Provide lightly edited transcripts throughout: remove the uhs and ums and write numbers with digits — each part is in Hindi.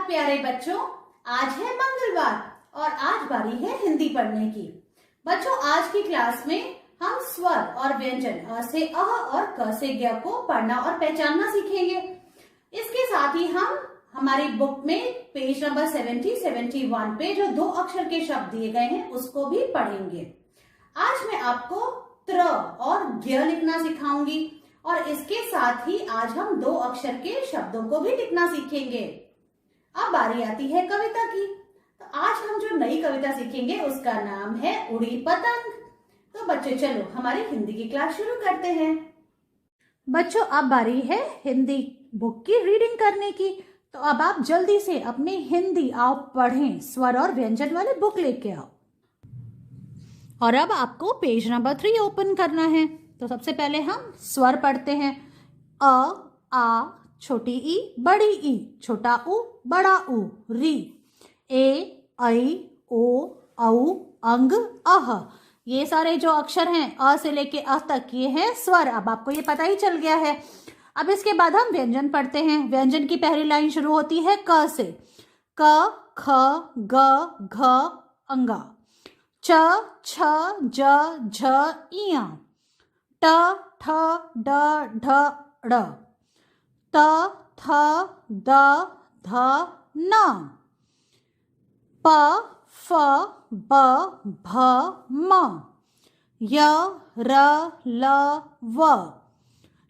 प्यारे बच्चों, आज है मंगलवार और आज बारी है हिंदी पढ़ने की। बच्चों, आज की क्लास में हम स्वर और व्यंजन अ से अ और क से ज्ञ को पढ़ना और पहचानना सीखेंगे। इसके साथ ही हम हमारी बुक में पेज नंबर 70, 71 पे जो 2 अक्षर के शब्द दिए गए हैं उसको भी पढ़ेंगे। आज मैं आपको त्र और ज्ञ लिखना सिखाऊंगी और इसके साथ ही आज हम 2 अक्षर के शब्दों को भी लिखना सीखेंगे। अब बारी आती है कविता की। तो आज हम जो नई कविता सीखेंगे उसका नाम है उड़ी पतंग। तो बच्चों, चलो हमारी हिंदी की क्लास शुरू करते हैं। बच्चों, अब बारी है हिंदी बुक की रीडिंग करने की। तो अब आप जल्दी से अपनी हिंदी आओ पढ़ें, स्वर और व्यंजन वाले बुक लेके आओ। और अब आपको पेज नंबर 3 ओपन करना है। तो सबसे पहले हम स्वर पढ़ते हैं। अ, आ, छोटी ई, बड़ी ई, छोटा उ, बड़ा उ, री, ए, ऐ, ओ, औ, अंग, अह। ये सारे जो अक्षर हैं अ से लेके अ तक ये हैं स्वर। अब आपको ये पता ही चल गया है। अब इसके बाद हम व्यंजन पढ़ते हैं। व्यंजन की पहली लाइन शुरू होती है क से। क, ख, ग, घ, अंगा। च, छ, ज, झ, इया। ट, ठ, ड, ढ, ड़। त, थ, द, ध, न। प, फ, ब, भ, म। य, र, ल, व।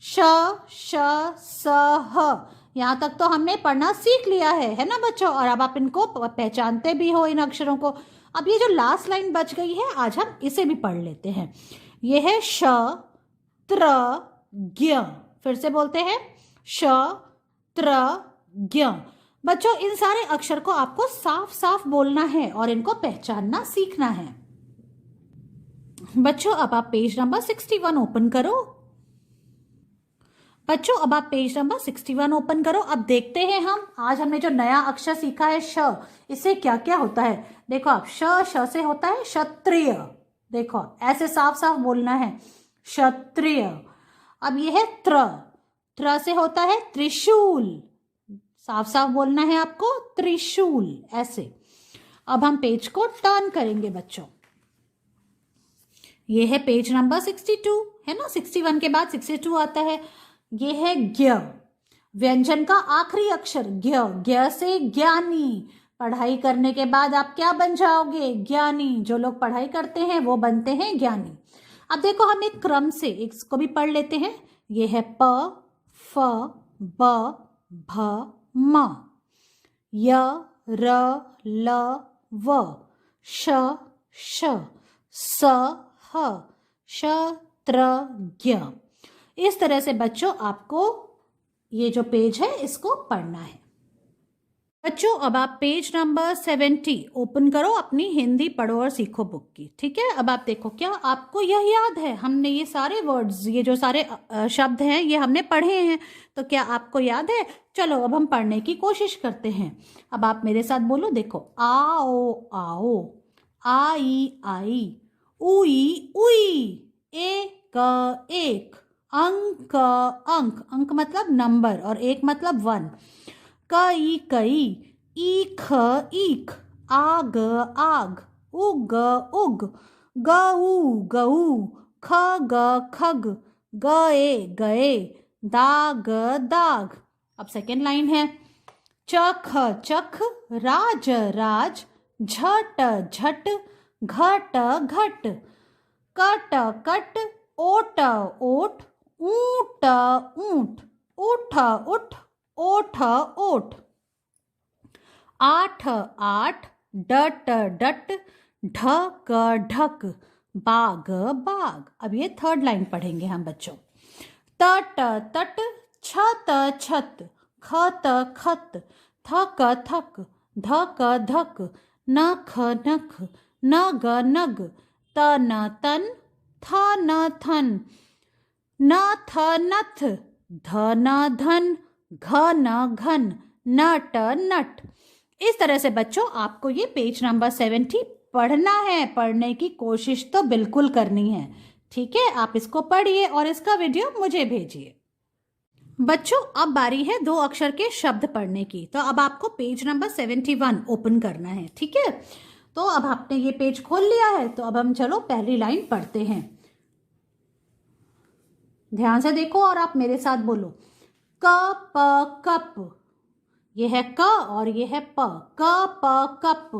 श, श, स, ह। यहाँ तक तो हमने पढ़ना सीख लिया है ना बच्चों। और अब आप इनको पहचानते भी हो इन अक्षरों को। अब ये जो लास्ट लाइन बच गई है आज हम इसे भी पढ़ लेते हैं। ये है श, त्र, ज्ञ। फिर से बोलते हैं श, त्र, ज्ञ। बच्चों, इन सारे अक्षर को आपको साफ साफ बोलना है और इनको पहचानना सीखना है। बच्चों, अब आप पेज नंबर 61 ओपन करो। बच्चों, अब आप पेज नंबर 61 ओपन करो। अब देखते हैं हम आज हमने जो नया अक्षर सीखा है श, इससे क्या क्या होता है। देखो, आप श से होता है क्षत्रिय। देखो, ऐसे साफ साफ बोलना है, क्षत्रिय। अब ये है त्र से होता है त्रिशूल। साफ साफ बोलना है आपको, त्रिशूल, ऐसे। अब हम पेज को टर्न करेंगे बच्चों। ये है पेज नंबर 62, है ना। 61 के बाद 62 आता है। ये है ज्ञ। व्यंजन का आखिरी अक्षर ज्ञ से ज्ञानी। पढ़ाई करने के बाद आप क्या बन जाओगे? ज्ञानी। जो लोग पढ़ाई करते हैं वो बनते हैं ज्ञानी। अब देखो, हम एक क्रम से इसको भी पढ़ लेते हैं। ये है प, फ, ब, भ, म। य, र, ल, व। श, श, स, ह, श, त्र, ज्ञ। इस तरह से बच्चों आपको ये जो पेज है इसको पढ़ना है। बच्चों, अब आप पेज नंबर 70 ओपन करो अपनी हिंदी पढ़ो और सीखो बुक की। ठीक है। अब आप देखो, क्या आपको यह याद है? हमने ये सारे वर्ड्स, ये जो सारे शब्द हैं ये हमने पढ़े हैं। तो क्या आपको याद है? चलो अब हम पढ़ने की कोशिश करते हैं। अब आप मेरे साथ बोलो। देखो, आओ आओ, आई आई, उई उई, एक एक, अंक अंक, अंक मतलब नंबर और एक मतलब 1। कई कई, ईख ईख, आग आग, उग उग, गऊ गऊ, खग खग, गए गए, दाग दाग। अब सेकेंड लाइन है चख चख, राज राज, झट झट, घट घट, कट कट, ओट ओट, ऊंट ऊंट, उठ उठ, ओठ ओठ। आठ आठ, डट डट, ढक ढक, बाग बाग। अब ये थर्ड लाइन पढ़ेंगे हम बच्चों। तट तट, छत छत, खत खत, थक थक, धक धक, नख नख, नग नग, तन तन, थन थन, नथ नथ, धन धन, घन घन, नट नट। इस तरह से बच्चों आपको ये पेज नंबर 70 पढ़ना है। पढ़ने की कोशिश तो बिल्कुल करनी है। ठीक है। आप इसको पढ़िए और इसका वीडियो मुझे भेजिए। बच्चों अब बारी है दो अक्षर के शब्द पढ़ने की। तो अब आपको पेज नंबर 71 ओपन करना है, ठीक है। तो अब आपने ये पेज खोल लिया है, तो अब हम चलो पहली लाइन पढ़ते हैं। ध्यान से देखो और आप मेरे साथ बोलो। क प कप, ये है क और ये है प। क प कप।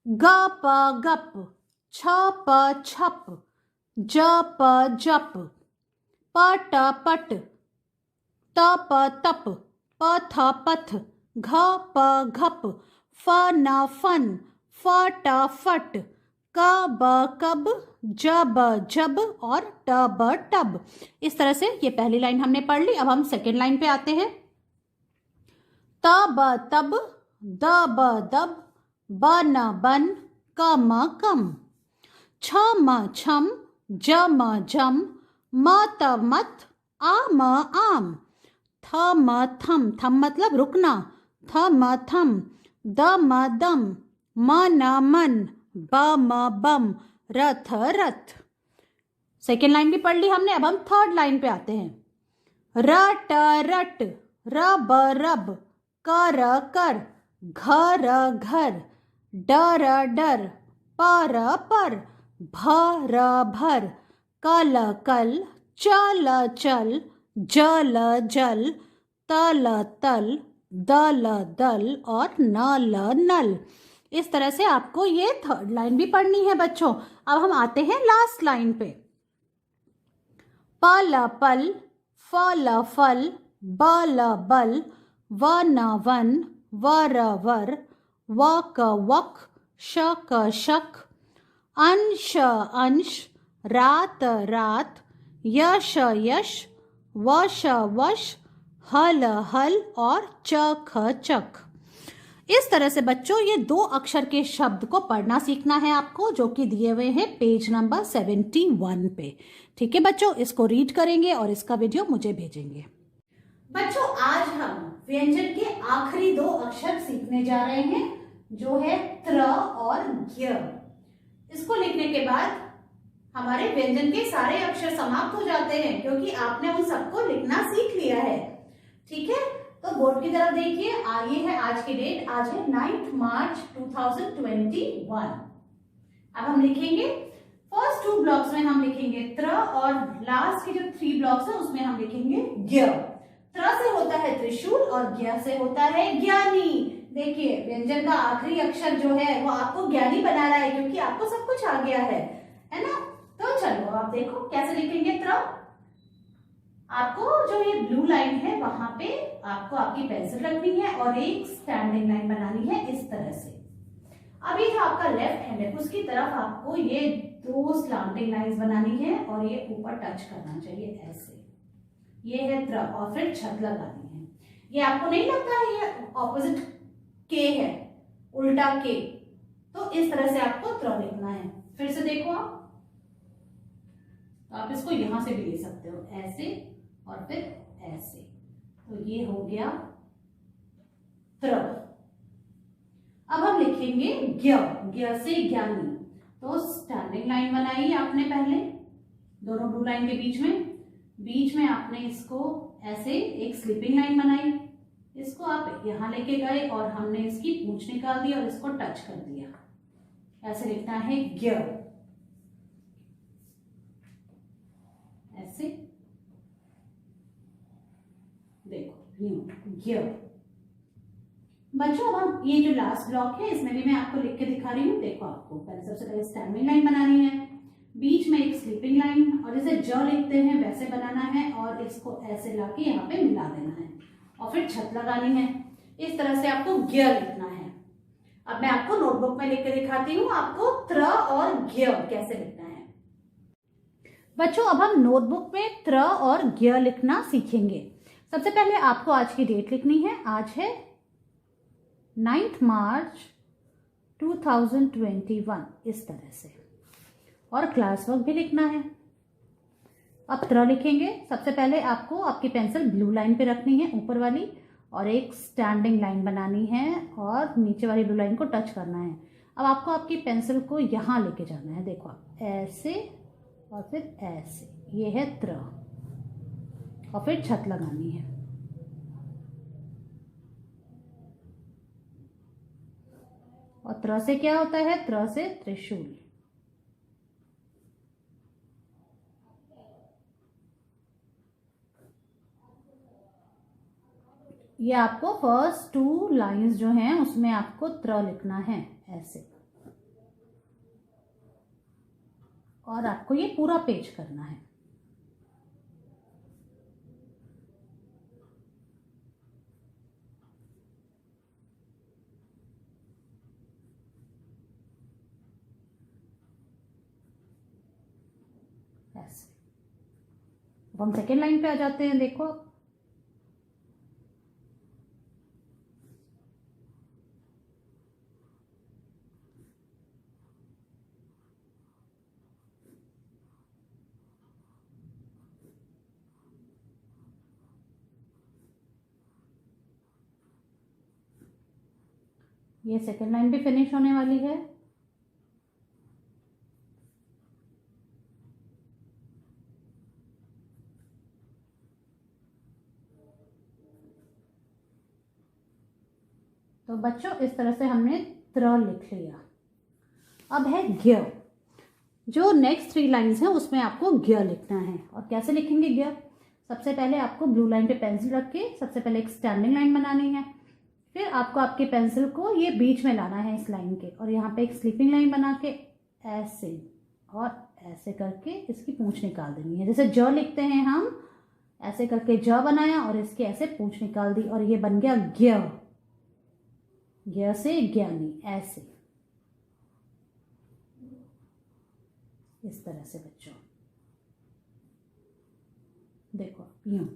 ग प गप। छ प छप। ज प जप। प ट पट। त प तप। प थ पथ। घ प घप। फ न फन। फ ट फट। क ब कब। ज ब जब और ट ब टब। इस तरह से ये पहली लाइन हमने पढ़ ली। अब हम सेकेंड लाइन पे आते हैं। त ब तब। द ब दब। ब न बन। क म कम। छ म छम। ज म जम। म त मत। आ म आम। थ म थम, थम मतलब रुकना। थ म थम। द म दम। म न मन। ब म बम। रथ रथ। सेकेंड लाइन भी पढ़ ली हमने। अब हम थर्ड लाइन पे आते हैं। र ट रट। र ब रब। क र कर। घ र घर। ड र डर। प र पर। भ र भर। क ल कल। च ल चल। ज ल जल। त ल तल। द ल दल और न ल नल। इस तरह से आपको ये थर्ड लाइन भी पढ़नी है बच्चों। अब हम आते हैं लास्ट लाइन पे। प ल पल। फ ल फल। ब ल बल। व न वन। व र वर। व क वक। श क शक। अंश अंश। रात रात। यश यश। वश वश। हल हल और च ख चक। इस तरह से बच्चों ये दो अक्षर के शब्द को पढ़ना सीखना है आपको, जो कि दिए हुए हैं पेज नंबर 71 पे। ठीक है बच्चों, इसको रीड करेंगे और इसका वीडियो मुझे भेजेंगे। बच्चों आज हम व्यंजन के आखिरी दो अक्षर सीखने जा रहे हैं, जो है त्र और ज्ञ। इसको लिखने के बाद हमारे व्यंजन के सारे अक्षर समाप्त हो जाते हैं, क्योंकि आपने उन सबको लिखना सीख लिया है। ठीक है, तो बोर्ड की तरफ देखिए। ये है आज की डेट, आज है 9 मार्च 2021। अब हम लिखेंगे फर्स्ट 2 ब्लॉक्स में हम लिखेंगे त्र, और लास्ट के जो 3 ब्लॉक्स है उसमें हम लिखेंगे ज्ञ। त्र से होता है त्रिशूल और ज्ञ से होता है ज्ञानी। देखिए व्यंजन का आखिरी अक्षर जो है वो आपको ज्ञानी बना रहा है, क्योंकि आपको सब कुछ आ गया है ना। तो चलो आप देखो कैसे लिखेंगे त्र। आपको जो ये ब्लू लाइन है वहां पे आपको आपकी पेंसिल रखनी है और एक स्टैंडिंग लाइन बनानी है इस तरह से। अभी जो आपका लेफ्ट हैंड है उसकी तरफ आपको ये 2 स्लैंटिंग लाइंस बनानी है और ये ऊपर टच करना चाहिए ऐसे। ये है त्र, और फिर छत लगानी है। ये आपको नहीं लगता है ये ऑपोजिट के है, उल्टा के, तो इस तरह से आपको त्र लिखना है। फिर से देखो आप इसको यहां से भी ले सकते हो, ऐसे और फिर ऐसे। तो ये हो गया त्र। अब हम लिखेंगे ज्ञ। ज्ञ से ज्ञानी। तो स्टैंडिंग लाइन बनाई आपने पहले दोनों ब्लू लाइन के बीच में आपने इसको ऐसे एक स्लीपिंग लाइन बनाई। इसको आप यहां लेके गए और हमने इसकी पूंछ निकाल दी और इसको टच कर दिया। ऐसे लिखना है ज्ञ, ऐसे देखो ज्ञ। बच्चों अब हम ये जो लास्ट ब्लॉक है इसमें भी मैं आपको लिख के दिखा रही हूँ। देखो आपको पहले सबसे पहले स्टैंडिंग लाइन बनानी है, बीच में एक स्लीपिंग लाइन, और जैसे ज लिखते हैं वैसे बनाना है और इसको ऐसे लाके यहाँ पे मिला देना है और फिर छत लगानी है। इस तरह से आपको ज्ञ लिखना है। अब मैं आपको नोटबुक में लिख के दिखाती हूँ आपको त्र और ज्ञ कैसे लिखना है। बच्चों अब हम नोटबुक में त्र और ज्ञ लिखना सीखेंगे। सबसे पहले आपको आज की डेट लिखनी है। आज है 9 मार्च 2021 इस तरह से, और क्लास वर्क भी लिखना है। अब त्र लिखेंगे। सबसे पहले आपको आपकी पेंसिल ब्लू लाइन पे रखनी है ऊपर वाली, और एक स्टैंडिंग लाइन बनानी है और नीचे वाली ब्लू लाइन को टच करना है। अब आपको आपकी पेंसिल को यहाँ लेके जाना है। देखो आप ऐसे और फिर ऐसे, ये है त्र, और फिर छत लगानी है। और त्र से क्या होता है? त्र से त्रिशूल। ये आपको फर्स्ट 2 लाइंस जो हैं उसमें आपको त्र लिखना है ऐसे, और आपको ये पूरा पेज करना है। ऐसे। अब हम सेकेंड लाइन पे आ जाते हैं। देखो ये सेकेंड लाइन भी फिनिश होने वाली है। तो बच्चों इस तरह से हमने त्र लिख लिया। अब है ज्ञ। जो नेक्स्ट 3 लाइन्स हैं उसमें आपको ज्ञ लिखना है। और कैसे लिखेंगे ज्ञ? सबसे पहले आपको ब्लू लाइन पे पेंसिल रख के सबसे पहले एक स्टैंडिंग लाइन बनानी है। फिर आपको आपके पेंसिल को ये बीच में लाना है इस लाइन के, और यहाँ पे एक स्लीपिंग लाइन बना के ऐसे और ऐसे करके इसकी पूंछ निकाल देनी है। जैसे ज लिखते हैं हम, ऐसे करके ज बनाया और इसकी ऐसे पूंछ निकाल दी और ये बन गया ज्ञ। ज्ञ से ज्ञानी, ऐसे इस तरह से बच्चों देखो यूं।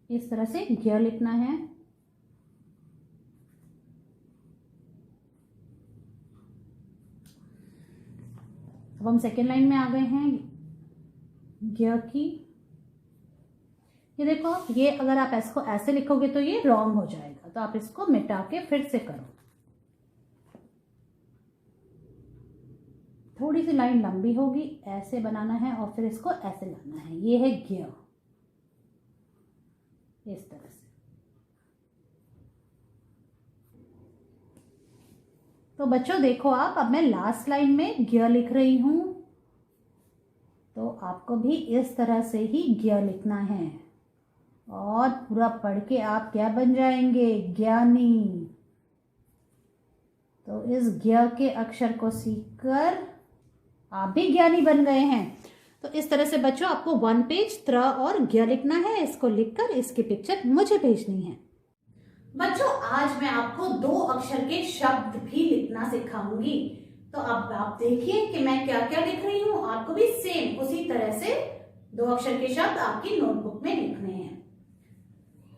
इस तरह से ज्ञ लिखना है। अब हम सेकेंड लाइन में आ गए हैं ज्ञ की। ये देखो, ये अगर आप इसको ऐसे लिखोगे तो ये रॉन्ग हो जाएगा, तो आप इसको मिटा के फिर से करो। थोड़ी सी लाइन लंबी होगी, ऐसे बनाना है और फिर इसको ऐसे लाना है। ये है ज्ञ, इस तरह से। तो बच्चों देखो आप, अब मैं लास्ट लाइन में ज्ञ लिख रही हूं, तो आपको भी इस तरह से ही ज्ञ लिखना है और पूरा पढ़ के आप क्या बन जाएंगे? ज्ञानी। तो इस ज्ञ के अक्षर को सीखकर आप भी ज्ञानी बन गए हैं। तो इस तरह से बच्चों आपको 1 पेज त्र और ज्ञ लिखना है। इसको लिखकर इसकी पिक्चर मुझे भेजनी है। बच्चों आज मैं आपको 2 अक्षर के शब्द भी लिखना सिखाऊंगी। तो अब आप देखिए कि मैं क्या क्या लिख रही हूँ। आपको भी सेम उसी तरह से 2 अक्षर के शब्द आपकी नोटबुक में लिखने हैं।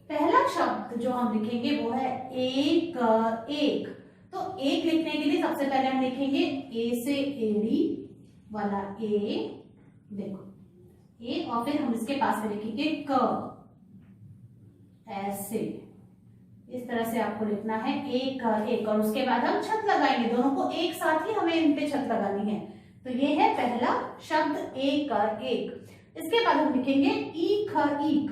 पहला शब्द जो हम लिखेंगे वो है एक। एक। तो एक लिखने के लिए सबसे पहले हम लिखेंगे ए से एड़ी वाला ए, देखो ए, और फिर हम इसके पास में लिखेंगे क, ऐसे। इस तरह से आपको लिखना है एक एक, और उसके बाद हम छत लगाएंगे। दोनों को एक साथ ही हमें इन पे छत लगानी है। तो ये है पहला शब्द एक एक। इसके बाद हम लिखेंगे ईख ईख।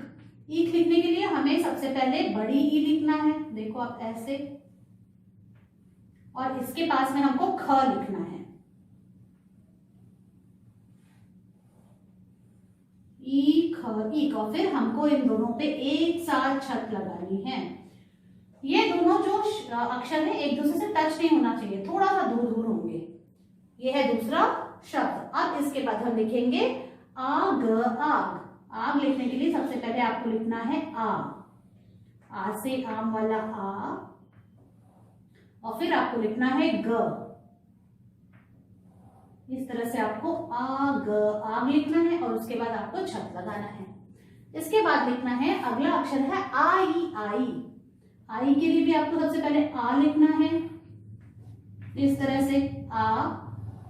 ईख लिखने के लिए हमें सबसे पहले बड़ी ई लिखना है, देखो आप ऐसे, और इसके पास में हमको ख लिखना है। ईख ईख, और फिर हमको इन दोनों पे एक साथ छत लगानी है। ये दोनों जो अक्षर है एक दूसरे से टच नहीं होना चाहिए, थोड़ा सा दूर दूर होंगे। ये है दूसरा शब्द। अब इसके बाद हम लिखेंगे आग आग। आग लिखने के लिए सबसे पहले आपको लिखना है आ से आम वाला आ, और फिर आपको लिखना है ग। इस तरह से आपको आग आग लिखना है और उसके बाद आपको छत लगाना है। इसके बाद लिखना है, अगला अक्षर है आई आई। आई के लिए भी आपको सबसे पहले आ लिखना है, इस तरह से आ,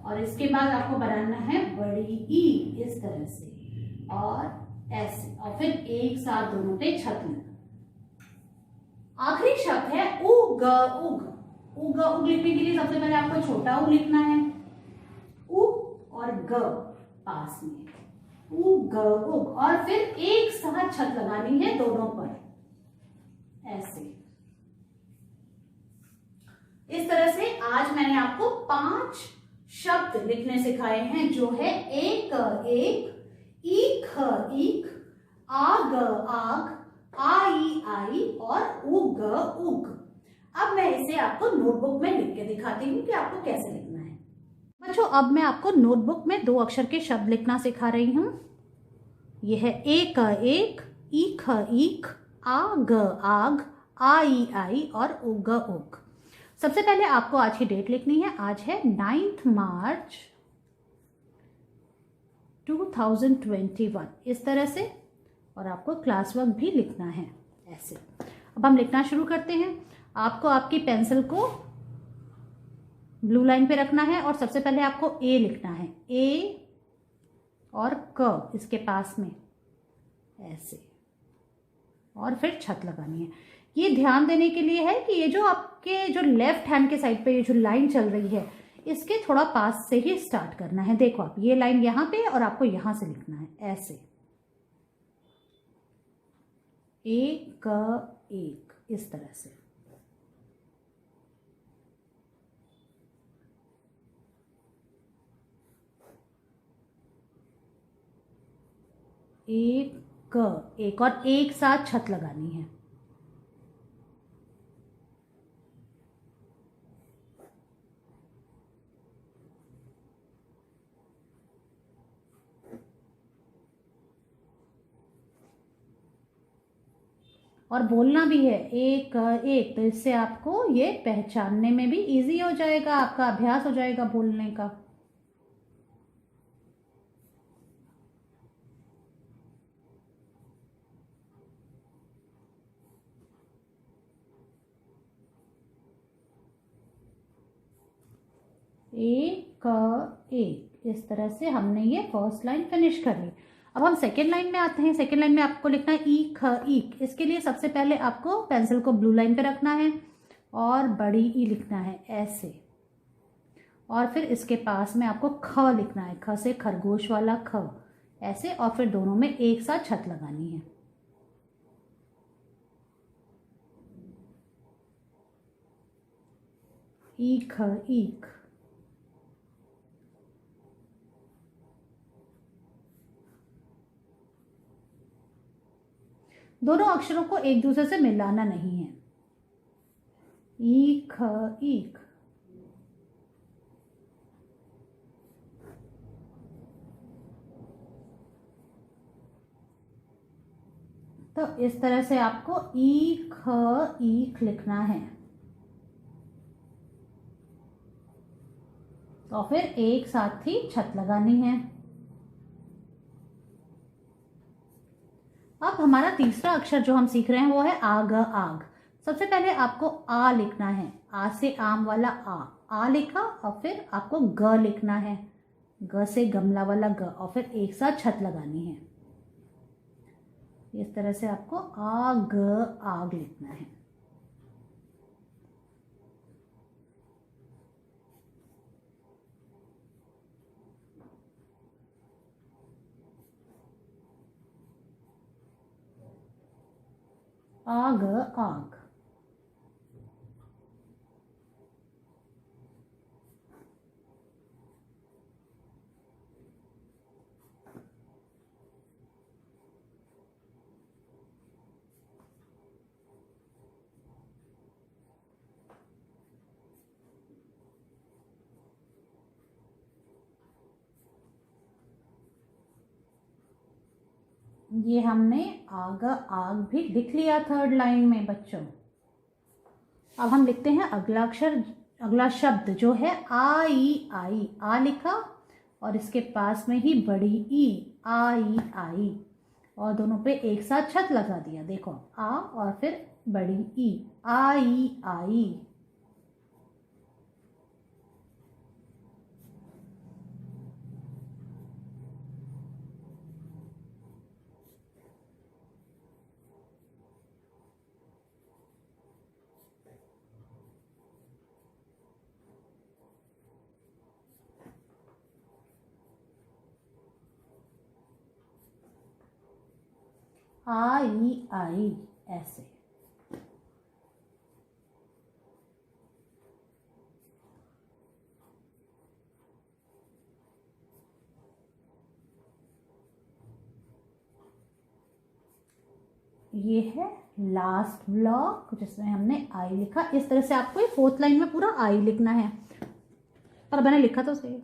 और इसके बाद आपको बनाना है बड़ी ई, इस तरह से, और ऐसे, और फिर एक साथ दोनों पे छत लगा। आखिरी शब्द है उग उग। उग उग लिखने के लिए सबसे पहले आपको छोटा उ लिखना है, उ और ग पास में, उग उग, और फिर एक साथ छत लगानी है दोनों पर, ऐसे। इस तरह से आज मैंने आपको 5 शब्द लिखने सिखाए हैं, जो है एक एक, ईख ईख, आग आग, आई आई और उग उग। अब मैं इसे आपको नोटबुक में लिख के दिखाती हूँ कि आपको कैसे लिखना है। बच्चों, अब मैं आपको नोटबुक में 2 अक्षर के शब्द लिखना सिखा रही हूँ। यह है एक एक, ईख ईख, आग आग, आई आई और उग उग। सबसे पहले आपको आज की डेट लिखनी है। आज है 9 मार्च 2021, इस तरह से। और आपको क्लास वर्क भी लिखना है ऐसे। अब हम लिखना शुरू करते हैं। आपको आपकी पेंसिल को ब्लू लाइन पे रखना है और सबसे पहले आपको ए लिखना है, ए और क इसके पास में ऐसे, और फिर छत लगानी है। ये ध्यान देने के लिए है कि ये जो आपके जो लेफ्ट हैंड के साइड पे ये जो लाइन चल रही है, इसके थोड़ा पास से ही स्टार्ट करना है। देखो आप, ये लाइन यहाँ पे और आपको यहाँ से लिखना है ऐसे, एक एक, इस तरह से। एक एक, और एक साथ छत लगानी है। और बोलना भी है एक एक, तो इससे आपको ये पहचानने में भी इजी हो जाएगा, आपका अभ्यास हो जाएगा बोलने का। एक एक, इस तरह से हमने ये फर्स्ट लाइन फिनिश कर ली। अब हम सेकेंड लाइन में आते हैं। सेकेंड लाइन में आपको लिखना है ईख ईख। इसके लिए सबसे पहले आपको पेंसिल को ब्लू लाइन पे रखना है और बड़ी ई लिखना है ऐसे, और फिर इसके पास में आपको ख लिखना है, ख से खरगोश वाला ख ऐसे, और फिर दोनों में एक साथ छत लगानी है। ईख ईख। दोनों अक्षरों को एक दूसरे से मिलाना नहीं है। ईख ईख। तो इस तरह से आपको ईख ईख लिखना है, और फिर एक साथ ही छत लगानी है। अब हमारा तीसरा अक्षर जो हम सीख रहे हैं वो है आग आग। सबसे पहले आपको आ लिखना है, आ से आम वाला आ लिखा, और फिर आपको ग लिखना है, ग से गमला वाला ग, और फिर एक साथ छत लगानी है। इस तरह से आपको आग आग लिखना है। आग आग। ये हमने आग आग भी लिख लिया थर्ड लाइन में बच्चों। अब हम लिखते हैं अगला अक्षर, अगला शब्द जो है आई आई। आ लिखा और इसके पास में ही बड़ी ई, आई आई, और दोनों पे एक साथ छत लगा दिया। देखो आ और फिर बड़ी ई, आई आई। आई आई ऐसे। ये है लास्ट ब्लॉक जिसमें हमने आई लिखा। इस तरह से आपको ये 4th लाइन में पूरा आई लिखना है, पर मैंने लिखा तो सही।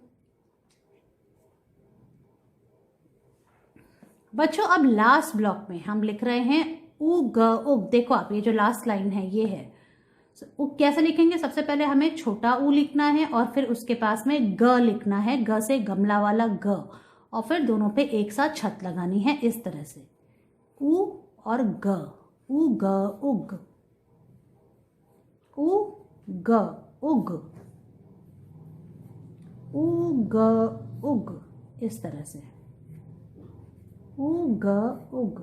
बच्चों अब लास्ट ब्लॉक में हम लिख रहे हैं उग उग। देखो आप, ये जो लास्ट लाइन है ये है उग। कैसे लिखेंगे? सबसे पहले हमें छोटा ऊ लिखना है और फिर उसके पास में ग लिखना है, ग से गमला वाला ग, और फिर दोनों पे एक साथ छत लगानी है इस तरह से, ऊ और ग, उ ग उग, उ ग उग, उ ग उग, इस तरह से उ ग उग।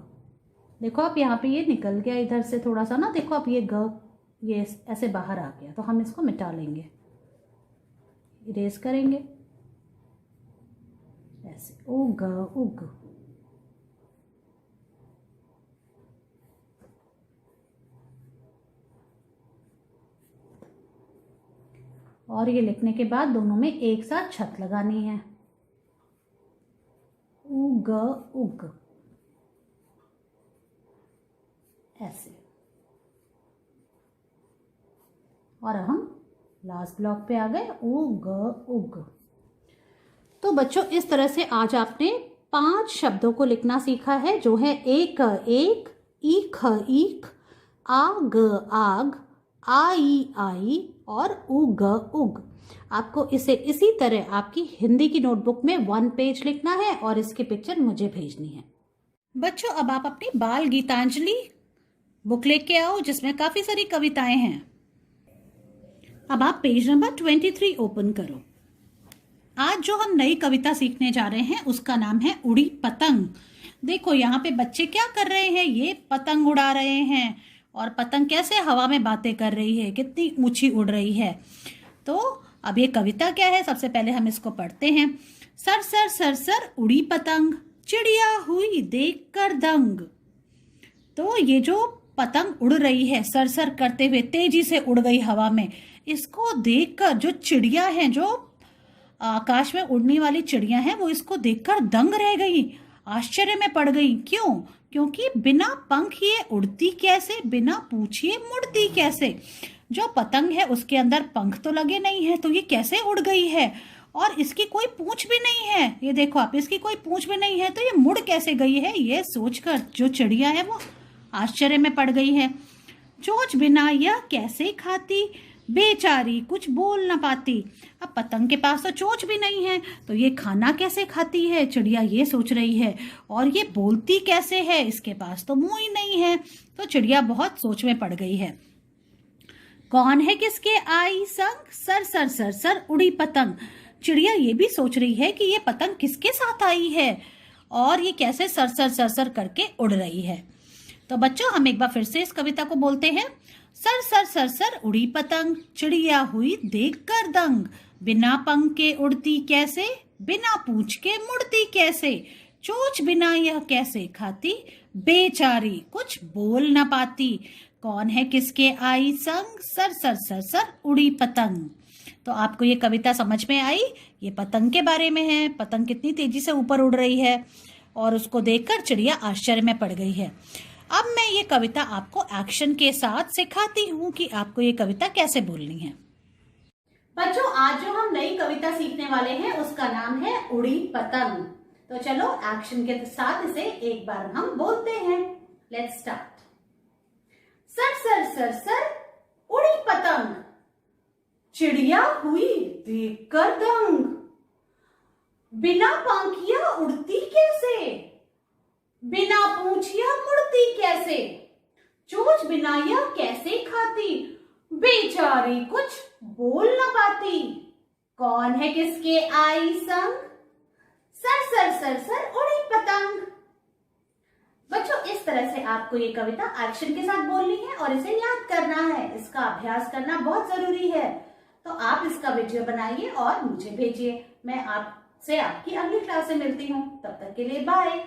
देखो आप यहाँ पे ये निकल गया इधर से थोड़ा सा ना, देखो आप ये ग ये ऐसे बाहर आ गया, तो हम इसको मिटा लेंगे, इरेज करेंगे ऐसे, उ ग उग। और ये लिखने के बाद दोनों में एक साथ छत लगानी है, उग उग ऐसे। और हम लास्ट ब्लॉक पे आ गए, उग उग। तो बच्चों इस तरह से आज आपने 5 शब्दों को लिखना सीखा है, जो है एक एक, ईख ईख, आग आग, आई आई और उग उग। आपको इसे इसी तरह आपकी हिंदी की नोटबुक में 1 पेज लिखना है और इसकी पिक्चर मुझे भेजनी है। बच्चों अब आप अपनी बाल गीतांजलि बुक लेके आओ जिसमें काफी सारी कविताएं हैं। अब आप पेज नंबर 23 ओपन करो। आज जो हम नई कविता सीखने जा रहे हैं उसका नाम है उड़ी पतंग। देखो यहाँ पे बच्चे क्या कर रहे हैं, ये पतंग उड़ा रहे हैं, और पतंग कैसे हवा में बातें कर रही है, कितनी ऊंची उड़ रही है। तो अब ये कविता क्या है, सबसे पहले हम इसको पढ़ते हैं। सर सर सर सर उड़ी पतंग, चिड़िया हुई देख कर दंग। तो ये जो पतंग उड़ रही है सर सर करते हुए तेजी से उड़ गई हवा में, इसको देखकर जो चिड़िया हैं, जो आकाश में उड़ने वाली चिड़िया हैं, वो इसको देखकर दंग रह गई, आश्चर्य में पड़ गई। क्यों? क्योंकि बिना पंख ये उड़ती कैसे, बिना पूँछ ये मुड़ती कैसे। जो पतंग है उसके अंदर पंख तो लगे नहीं है, तो ये कैसे उड़ गई है, और इसकी कोई पूँछ भी नहीं है। ये देखो आप, इसकी कोई पूँछ भी नहीं है, तो ये मुड़ कैसे गई है, ये सोचकर जो चिड़िया है वो आश्चर्य में पड़ गई है। चोंच बिना यह कैसे खाती, बेचारी कुछ बोल न पाती। अब पतंग के पास तो चोंच भी नहीं है, तो ये खाना कैसे खाती है, चिड़िया ये सोच रही है। और ये बोलती कैसे है, इसके पास तो मुंह ही नहीं है। तो चिड़िया बहुत सोच में पड़ गई है। कौन है किसके आई संग, सर सर सर सर उड़ी पतंग। चिड़िया ये भी सोच रही है कि ये पतंग किसके साथ आई है और ये कैसे सर सर सर सर करके उड़ रही है। तो बच्चों हम एक बार फिर से इस कविता को बोलते हैं। सर सर सर सर उड़ी पतंग, चिड़िया हुई देख कर दंग। बिना पंख के उड़ती कैसे, बिना पूंछ के मुड़ती कैसे। चोंच बिना यह कैसे खाती, बेचारी कुछ बोल न पाती। कौन है किसके आई संग, सर सर सर सर उड़ी पतंग। तो आपको ये कविता समझ में आई? ये पतंग के बारे में है, पतंग कितनी तेजी से ऊपर उड़ रही है और उसको देखकर चिड़िया आश्चर्य में पड़ गई है। अब मैं ये कविता आपको एक्शन के साथ सिखाती हूँ कि आपको ये कविता कैसे बोलनी है। बच्चों आज जो हम नई कविता सीखने वाले हैं उसका नाम है उड़ी पतंग। तो चलो एक्शन के साथ इसे एक बार हम बोलते हैं। Let's start. Sir sir sir sir उड़ी पतंग, चिड़िया हुई देखकर दंग। बिना पंखिया उड़ती कैसे, बिना पूंछिया मुड़ती कैसे। चोंच बिना यह कैसे खाती, बेचारी कुछ बोल न पाती। कौन है किसके आई संग, सर सर सर सर उड़ी पतंग। बच्चों इस तरह से आपको ये कविता एक्शन के साथ बोलनी है और इसे याद करना है। इसका अभ्यास करना बहुत जरूरी है। तो आप इसका वीडियो बनाइए और मुझे भेजिए। मैं आपसे आपकी अगली क्लास से मिलती हूँ। तब तक के लिए बाय।